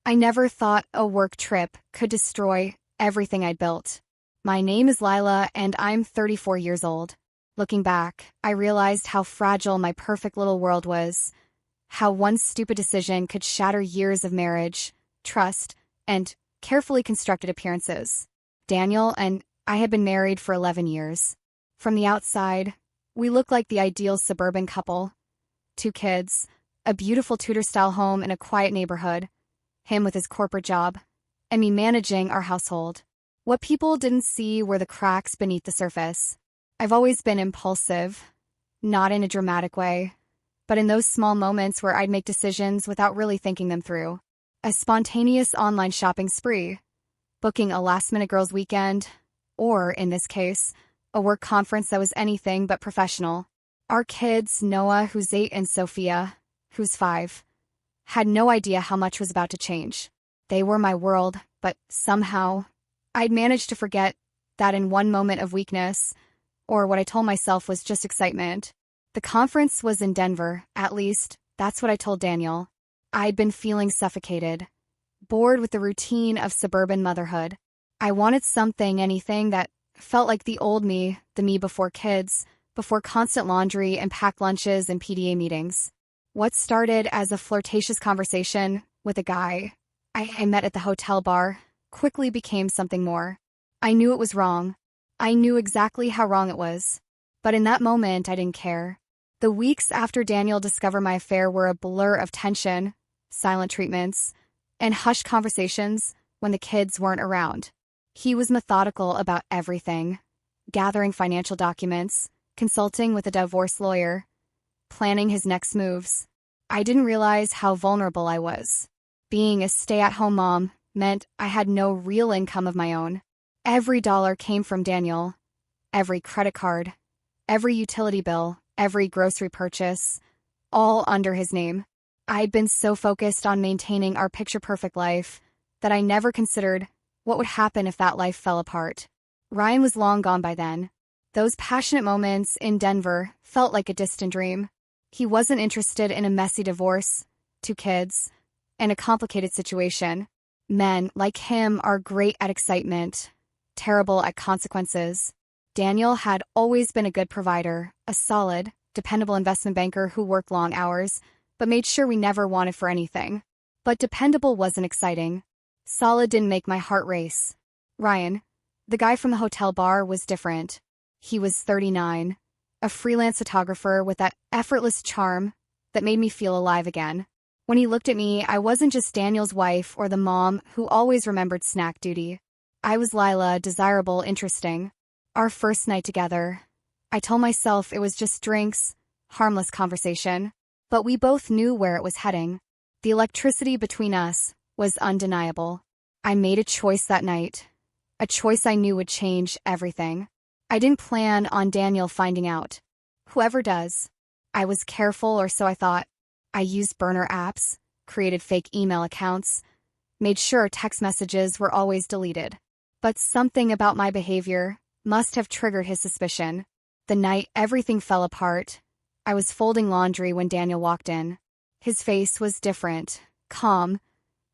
I never thought a work trip could destroy everything I'd built. My name is Lila, and I'm 34 years old. Looking back, I realized how fragile my perfect little world was, how one stupid decision could shatter years of marriage, trust, and carefully constructed appearances. Daniel and I had been married for 11 years. From the outside, we looked like the ideal suburban couple. 2 kids, a beautiful Tudor-style home in a quiet neighborhood, him with his corporate job, and me managing our household. What people didn't see were the cracks beneath the surface. I've always been impulsive, not in a dramatic way, but in those small moments where I'd make decisions without really thinking them through. A spontaneous online shopping spree, booking a last-minute girls' weekend, or, in this case, a work conference that was anything but professional. Our kids, Noah, who's 8, and Sophia, who's 5, had no idea how much was about to change. They were my world, but somehow, I'd managed to forget that in one moment of weakness, or what I told myself was just excitement. The conference was in Denver, at least, that's what I told Daniel. I'd been feeling suffocated, bored with the routine of suburban motherhood. I wanted something, anything that felt like the old me, the me before kids, before constant laundry and packed lunches and PDA meetings. What started as a flirtatious conversation with a guy I met at the hotel bar quickly became something more. I knew it was wrong. I knew exactly how wrong it was. But in that moment, I didn't care. The weeks after Daniel discovered my affair were a blur of tension, silent treatments, and hushed conversations when the kids weren't around. He was methodical about everything, gathering financial documents, consulting with a divorce lawyer, planning his next moves. I didn't realize how vulnerable I was. Being a stay-at-home mom meant I had no real income of my own. Every dollar came from Daniel. Every credit card, every utility bill, every grocery purchase, all under his name. I'd been so focused on maintaining our picture-perfect life that I never considered what would happen if that life fell apart. Ryan was long gone by then. Those passionate moments in Denver felt like a distant dream. He wasn't interested in a messy divorce, 2 kids, and a complicated situation. Men, like him, are great at excitement, terrible at consequences. Daniel had always been a good provider, a solid, dependable investment banker who worked long hours, but made sure we never wanted for anything. But dependable wasn't exciting. Solid didn't make my heart race. Ryan, the guy from the hotel bar, was different. He was 39, a freelance photographer with that effortless charm that made me feel alive again. When he looked at me, I wasn't just Daniel's wife or the mom who always remembered snack duty. I was Lila, desirable, interesting. Our first night together, I told myself it was just drinks, harmless conversation, but we both knew where it was heading. The electricity between us was undeniable. I made a choice that night, a choice I knew would change everything. I didn't plan on Daniel finding out. Whoever does. I was careful, or so I thought. I used burner apps, created fake email accounts, made sure text messages were always deleted. But something about my behavior must have triggered his suspicion. The night everything fell apart, I was folding laundry when Daniel walked in. His face was different, calm,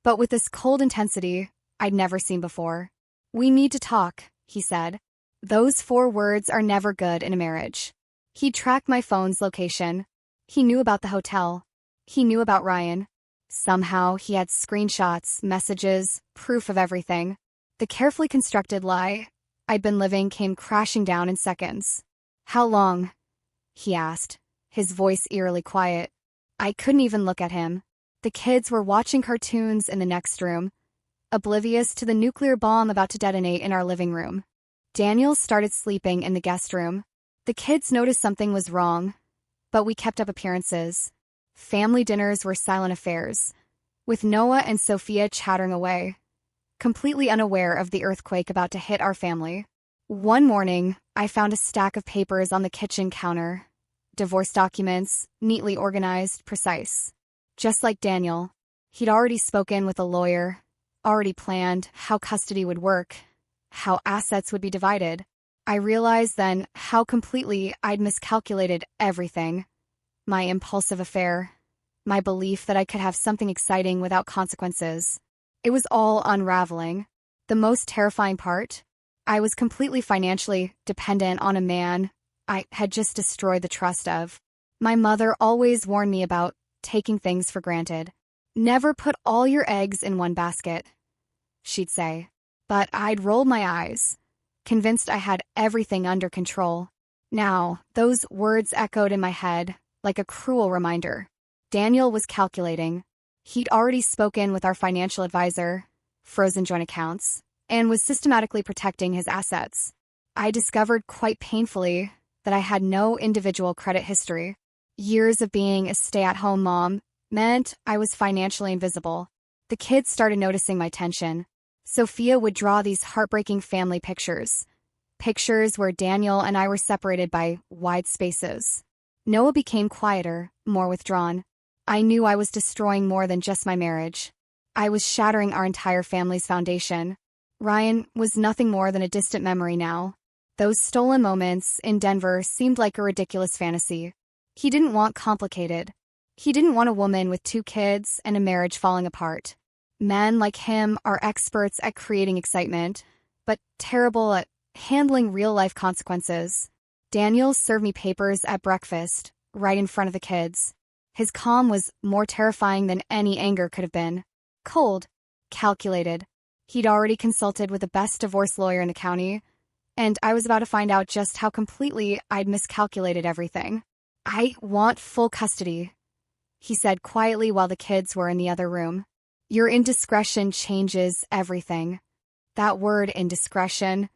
but with this cold intensity I'd never seen before. "We need to talk," he said. Those 4 words are never good in a marriage. He tracked my phone's location. He knew about the hotel. He knew about Ryan. Somehow, he had screenshots, messages, proof of everything. The carefully constructed lie I'd been living came crashing down in seconds. "How long?" he asked, his voice eerily quiet. I couldn't even look at him. The kids were watching cartoons in the next room, oblivious to the nuclear bomb about to detonate in our living room. Daniel started sleeping in the guest room. The kids noticed something was wrong, but we kept up appearances. Family dinners were silent affairs, with Noah and Sophia chattering away, completely unaware of the earthquake about to hit our family. One morning, I found a stack of papers on the kitchen counter. Divorce documents, neatly organized, precise. Just like Daniel, he'd already spoken with a lawyer, already planned how custody would work, how assets would be divided. I realized then how completely I'd miscalculated everything. My impulsive affair, my belief that I could have something exciting without consequences. It was all unraveling. The most terrifying part? I was completely financially dependent on a man I had just destroyed the trust of. My mother always warned me about taking things for granted. Never put all your eggs in one basket, she'd say. But I'd roll my eyes, convinced I had everything under control. Now, those words echoed in my head like a cruel reminder. Daniel was calculating. He'd already spoken with our financial advisor, frozen joint accounts, and was systematically protecting his assets. I discovered quite painfully that I had no individual credit history. Years of being a stay-at-home mom meant I was financially invisible. The kids started noticing my tension. Sophia would draw these heartbreaking family pictures. Pictures where Daniel and I were separated by wide spaces. Noah became quieter, more withdrawn. I knew I was destroying more than just my marriage. I was shattering our entire family's foundation. Ryan was nothing more than a distant memory now. Those stolen moments in Denver seemed like a ridiculous fantasy. He didn't want complicated. He didn't want a woman with 2 kids and a marriage falling apart. Men like him are experts at creating excitement, but terrible at handling real-life consequences. Daniel served me papers at breakfast, right in front of the kids. His calm was more terrifying than any anger could have been. Cold, calculated. He'd already consulted with the best divorce lawyer in the county, and I was about to find out just how completely I'd miscalculated everything. "I want full custody," he said quietly while the kids were in the other room. "Your indiscretion changes everything." That word, indiscretion,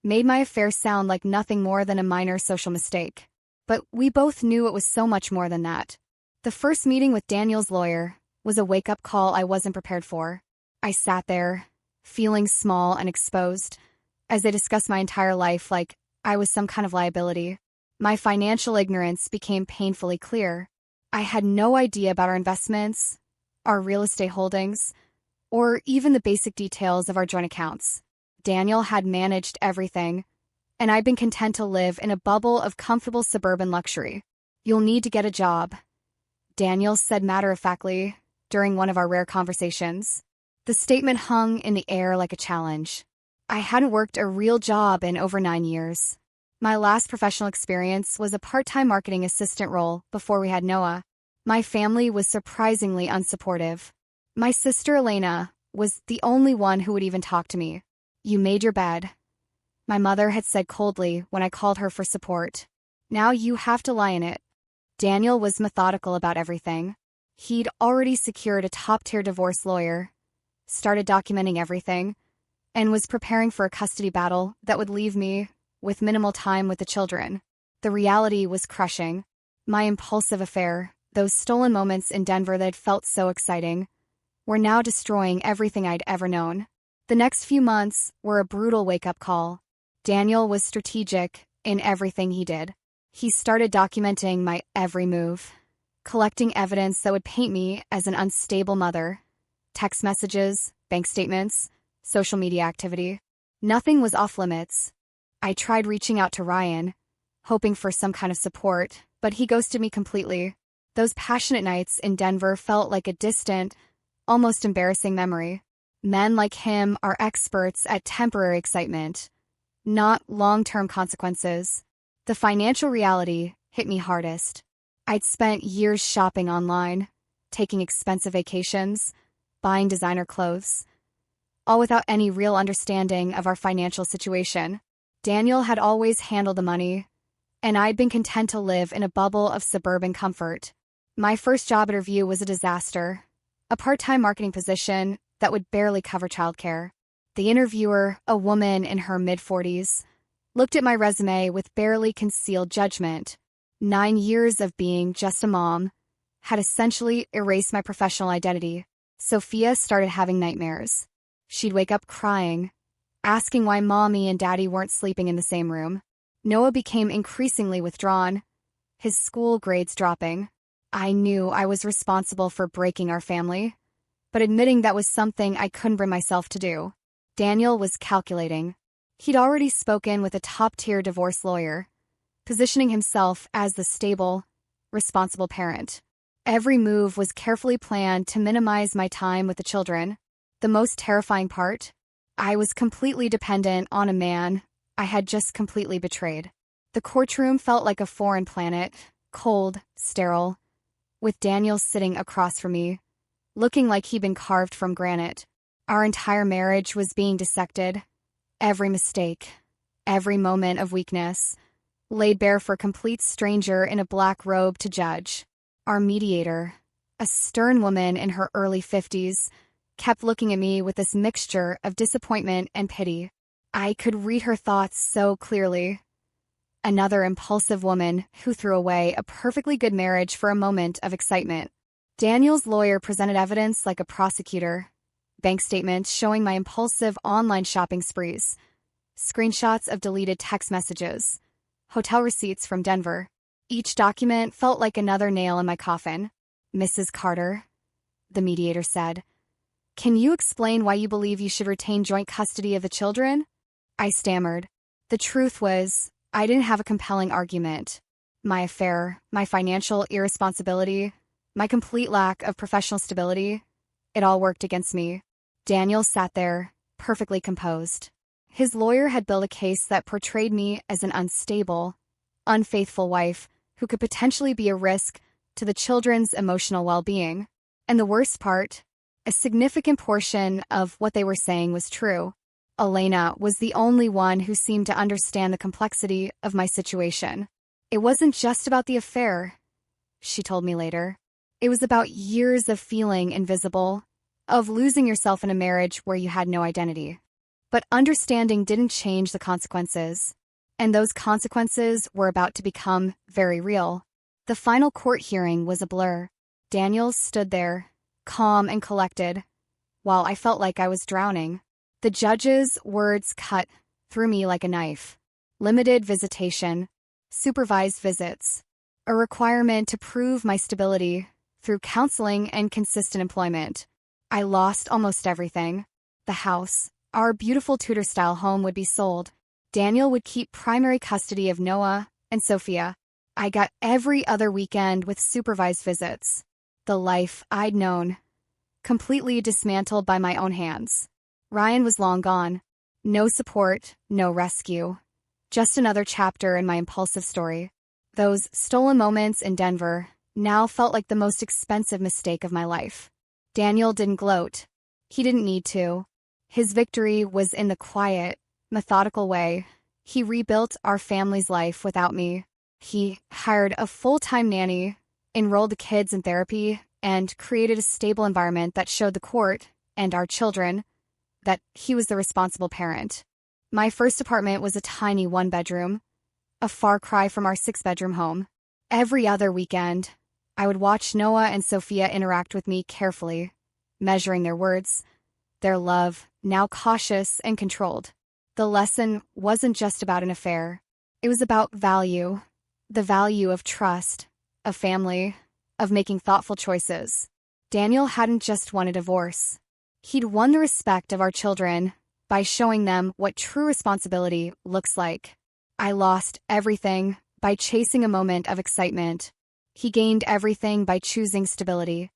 made my affair sound like nothing more than a minor social mistake. But we both knew it was so much more than that. The first meeting with Daniel's lawyer was a wake-up call I wasn't prepared for. I sat there, feeling small and exposed, as they discussed my entire life like I was some kind of liability. My financial ignorance became painfully clear. I had no idea about our investments, our real estate holdings, or even the basic details of our joint accounts. Daniel had managed everything, and I'd been content to live in a bubble of comfortable suburban luxury. "You'll need to get a job," Daniel said matter-of-factly during one of our rare conversations. The statement hung in the air like a challenge. I hadn't worked a real job in over 9 years. My last professional experience was a part-time marketing assistant role before we had Noah. My family was surprisingly unsupportive. My sister Elena was the only one who would even talk to me. "You made your bed," my mother had said coldly when I called her for support. "Now you have to lie in it." Daniel was methodical about everything. He'd already secured a top-tier divorce lawyer, started documenting everything, and was preparing for a custody battle that would leave me with minimal time with the children. The reality was crushing. My impulsive affair, those stolen moments in Denver that had felt so exciting, were now destroying everything I'd ever known. The next few months were a brutal wake-up call. Daniel was strategic in everything he did. He started documenting my every move, collecting evidence that would paint me as an unstable mother. Text messages, bank statements, social media activity. Nothing was off-limits. I tried reaching out to Ryan, hoping for some kind of support, but he ghosted me completely. Those passionate nights in Denver felt like a distant, almost embarrassing memory. Men like him are experts at temporary excitement, not long-term consequences. The financial reality hit me hardest. I'd spent years shopping online, taking expensive vacations, buying designer clothes, all without any real understanding of our financial situation. Daniel had always handled the money, and I'd been content to live in a bubble of suburban comfort. My first job interview was a disaster, a part-time marketing position that would barely cover childcare. The interviewer, a woman in her mid-40s, looked at my resume with barely concealed judgment. 9 years of being just a mom had essentially erased my professional identity. Sophia started having nightmares. She'd wake up crying, asking why mommy and daddy weren't sleeping in the same room. Noah became increasingly withdrawn, his school grades dropping. I knew I was responsible for breaking our family, but admitting that was something I couldn't bring myself to do. Daniel was calculating. He'd already spoken with a top-tier divorce lawyer, positioning himself as the stable, responsible parent. Every move was carefully planned to minimize my time with the children. The most terrifying part? I was completely dependent on a man I had just completely betrayed. The courtroom felt like a foreign planet, cold, sterile, with Daniel sitting across from me, looking like he'd been carved from granite. Our entire marriage was being dissected. Every mistake, every moment of weakness, laid bare for a complete stranger in a black robe to judge. Our mediator, a stern woman in her early 50s, kept looking at me with this mixture of disappointment and pity. I could read her thoughts so clearly. Another impulsive woman who threw away a perfectly good marriage for a moment of excitement. Daniel's lawyer presented evidence like a prosecutor. Bank statements showing my impulsive online shopping sprees. Screenshots of deleted text messages. Hotel receipts from Denver. Each document felt like another nail in my coffin. "Mrs. Carter," the mediator said, "can you explain why you believe you should retain joint custody of the children?" I stammered. The truth was, I didn't have a compelling argument. My affair, my financial irresponsibility, my complete lack of professional stability, it all worked against me. Daniel sat there, perfectly composed. His lawyer had built a case that portrayed me as an unstable, unfaithful wife who could potentially be a risk to the children's emotional well-being. And the worst part, a significant portion of what they were saying was true. Elena was the only one who seemed to understand the complexity of my situation. It wasn't just about the affair, she told me later. It was about years of feeling invisible, of losing yourself in a marriage where you had no identity. But understanding didn't change the consequences, and those consequences were about to become very real. The final court hearing was a blur. Daniel stood there, calm and collected, while I felt like I was drowning. The judge's words cut through me like a knife. Limited visitation, supervised visits, a requirement to prove my stability through counseling and consistent employment. I lost almost everything. The house, our beautiful Tudor-style home, would be sold. Daniel would keep primary custody of Noah and Sophia. I got every other weekend with supervised visits. The life I'd known, completely dismantled by my own hands. Ryan was long gone. No support, no rescue. Just another chapter in my impulsive story. Those stolen moments in Denver now felt like the most expensive mistake of my life. Daniel didn't gloat. He didn't need to. His victory was in the quiet, methodical way. He rebuilt our family's life without me. He hired a full-time nanny, enrolled the kids in therapy, and created a stable environment that showed the court and our children that he was the responsible parent. My first apartment was a tiny one-bedroom, a far cry from our six-bedroom home. Every other weekend, I would watch Noah and Sophia interact with me carefully, measuring their words, their love, now cautious and controlled. The lesson wasn't just about an affair. It was about value, the value of trust, of family, of making thoughtful choices. Daniel hadn't just won a divorce. He'd won the respect of our children by showing them what true responsibility looks like. I lost everything by chasing a moment of excitement. He gained everything by choosing stability.